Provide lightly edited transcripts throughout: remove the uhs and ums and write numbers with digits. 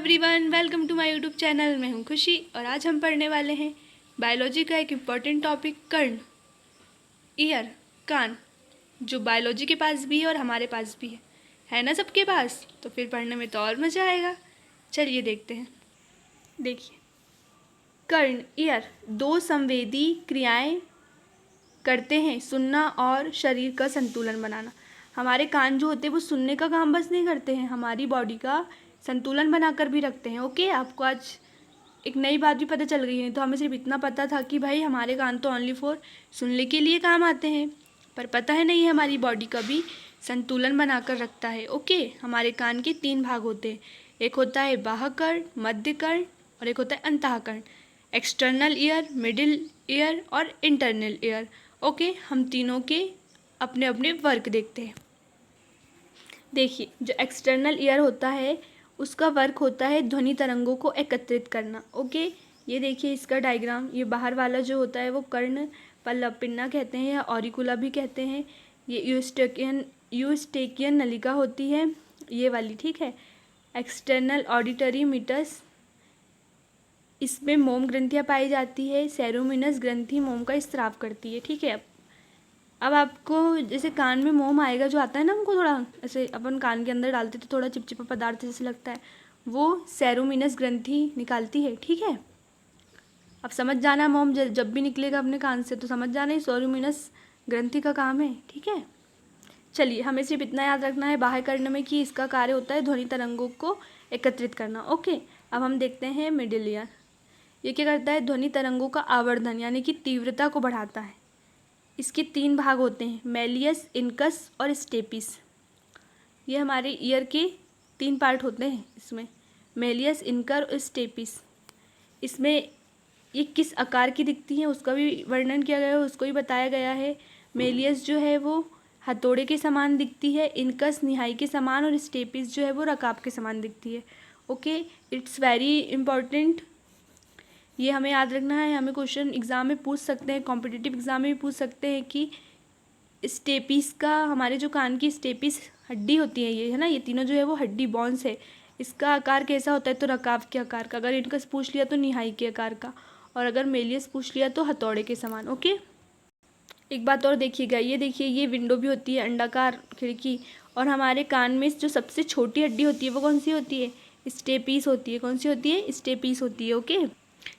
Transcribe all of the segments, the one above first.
Everyone, welcome to my YouTube channel. मैं हूं खुशी और आज हम पढ़ने वाले हैं बायोलॉजी का एक इम्पॉर्टेंट टॉपिक कर्ण, ईयर, कान, जो बायोलॉजी के पास भी है और हमारे पास भी है ना सबके पास। तो फिर पढ़ने में तो और मज़ा आएगा। चलिए देखते हैं। देखिए, कर्ण, ईयर दो संवेदी क्रियाएं करते हैं, सुनना और शरीर का संतुलन बनाना। हमारे कान जो होते हैं वो सुनने का काम बस नहीं करते हैं, हमारी बॉडी का संतुलन बनाकर भी रखते हैं। ओके, आपको आज एक नई बात भी पता चल गई है। तो हमें सिर्फ इतना पता था कि भाई हमारे कान तो ओनली फॉर सुनने के लिए काम आते हैं, पर पता है नहीं हमारी बॉडी का भी संतुलन बनाकर रखता है। ओके, हमारे कान के 3 भाग होते हैं। एक होता है बाह्य कर्ण, मध्य कर्ण और एक होता है अंतःकर्ण। एक्सटर्नल ईयर, मिडिल ईयर और इंटरनल ईयर। ओके, हम तीनों के अपने अपने वर्क देखते हैं। देखिए, जो एक्सटर्नल ईयर होता है उसका वर्क होता है ध्वनि तरंगों को एकत्रित करना। ओके, ये देखिए इसका डायग्राम। ये बाहर वाला जो होता है वो कर्ण पल्लव पिन्ना कहते हैं या ऑरिकुला भी कहते हैं। ये यूस्टेकियन नलिका होती है ये वाली, ठीक है। एक्सटर्नल ऑडिटरी मीटस, इसमें मोम ग्रंथियाँ पाई जाती है। सेरोमिनस ग्रंथि मोम का स्राव करती है, ठीक है। अब आपको जैसे कान में मोम आएगा, जो आता है ना हमको, थोड़ा ऐसे अपन कान के अंदर डालते तो थोड़ा चिपचिपा पदार्थ जैसे लगता है, वो सेरोमिनस ग्रंथि निकालती है, ठीक है। अब समझ जाना, मोम जब भी निकलेगा अपने कान से तो समझ जाना ही सेरोमिनस ग्रंथि का काम है, ठीक है। चलिए, हमें सिर्फ इतना याद रखना है बाह्य कर्ण में कि इसका कार्य होता है ध्वनि तरंगों को एकत्रित करना। ओके, अब हम देखते हैं मिडिल ईयर। ये क्या करता है? ध्वनि तरंगों का आवर्धन यानी कि तीव्रता को बढ़ाता है। इसके 3 भाग होते हैं, मेलियस, इनकस और स्टेपिस। ये हमारे ईयर के 3 पार्ट होते हैं इसमें, मेलियस, इनकर और स्टेपिस। इसमें ये किस आकार की दिखती हैं उसका भी वर्णन किया गया है, उसको भी बताया गया है। मेलियस जो है वो हथौड़े के समान दिखती है, इनकस निहाई के समान और स्टेपिस जो है वो रकाब के समान दिखती है। ओके, इट्स वेरी इम्पॉर्टेंट, ये हमें याद रखना है। हमें क्वेश्चन एग्ज़ाम में पूछ सकते हैं, कॉम्पिटिटिव एग्ज़ाम में भी पूछ सकते हैं कि स्टेपिस का, हमारे जो कान की स्टेपिस हड्डी होती है ये, है ना, ये तीनों जो है वो हड्डी बॉन्स है, इसका आकार कैसा होता है? तो रकाब के आकार का। अगर इनकस पूछ लिया तो निहाई के आकार का, और अगर मेलियस पूछ लिया तो हथौड़े के समान। ओके, एक बात और देखिएगा, ये देखिए ये विंडो भी होती है, अंडाकार खिड़की। और हमारे कान में जो सबसे छोटी हड्डी होती है वो कौन सी होती है? स्टेपिस होती है। कौन सी होती है? स्टेपिस होती है। ओके,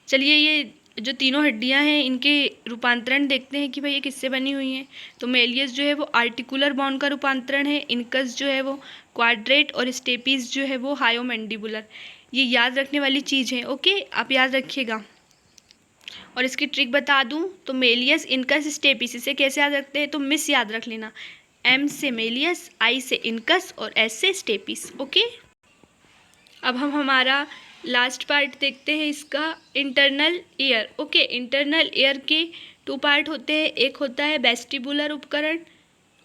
चलिए ये जो तीनों हड्डियां हैं इनके रूपांतरण देखते हैं कि भाई ये किससे बनी हुई हैं। तो मेलियस जो है वो आर्टिकुलर बोन का रूपांतरण है, इनकस जो है वो क्वाड्रेट और स्टेपिस जो है वो हायोमैंडिबुलर। ये याद रखने वाली चीज़ है। ओके, आप याद रखिएगा। और इसकी ट्रिक बता दूं तो मेलियस, इनकस, स्टेपिस, इसे कैसे याद रखते हैं? तो मिस याद रख लेना, एम से मेलियस, आई से इनकस और एस से स्टेपिस। ओके, अब हम हमारा लास्ट पार्ट देखते हैं इसका, internal ear. Okay, internal ear के 2 पार्ट होते हैं, एक होता है वेस्टिबुलर उपकरण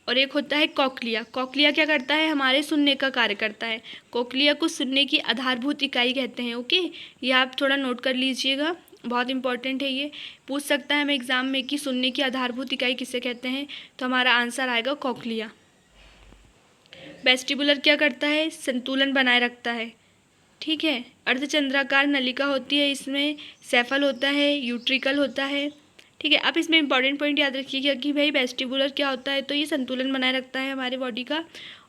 और एक होता है कॉक्लिया। कॉक्लिया क्या करता है? हमारे सुनने का कार्य करता है। कॉक्लिया को सुनने की आधारभूत इकाई कहते हैं। ओके, ये आप थोड़ा नोट कर लीजिएगा, बहुत इंपॉर्टेंट है। ये पूछ सकता है हमें एग्जाम में कि सुनने की आधारभूत इकाई किसे कहते हैं, तो हमारा आंसर आएगा कॉक्लिया। वेस्टिबुलर क्या करता है? संतुलन बनाए रखता है, ठीक है। अर्धचंद्राकार नलिका होती है, इसमें सेफल होता है, यूट्रिकल होता है, ठीक है। आप इसमें इंपॉर्टेंट पॉइंट याद रखिएगा कि भाई वेस्टिबुलर क्या होता है, तो ये संतुलन बनाए रखता है हमारे बॉडी का,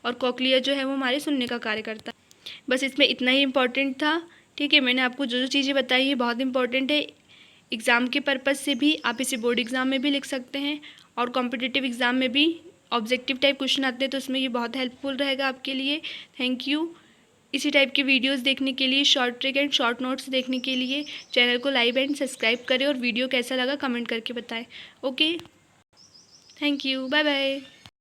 और कॉक्लिया जो है वो हमारे सुनने का कार्य करता है। बस इसमें इतना ही इंपॉर्टेंट था, ठीक है। मैंने आपको जो जो चीज़ें बताई है बहुत इंपॉर्टेंट है। एग्ज़ाम के पर्पज़ से भी आप इसे बोर्ड एग्ज़ाम में भी लिख सकते हैं और कॉम्पिटिटिव एग्ज़ाम में भी ऑब्जेक्टिव टाइप क्वेश्चन आते हैं, तो उसमें ये बहुत हेल्पफुल रहेगा आपके लिए। Thank you. इसी टाइप के वीडियोस देखने के लिए, short trick and short notes देखने के लिए चैनल को लाइक एंड सब्सक्राइब करें और वीडियो कैसा लगा कमेंट करके बताएं। Okay, thank you, bye bye.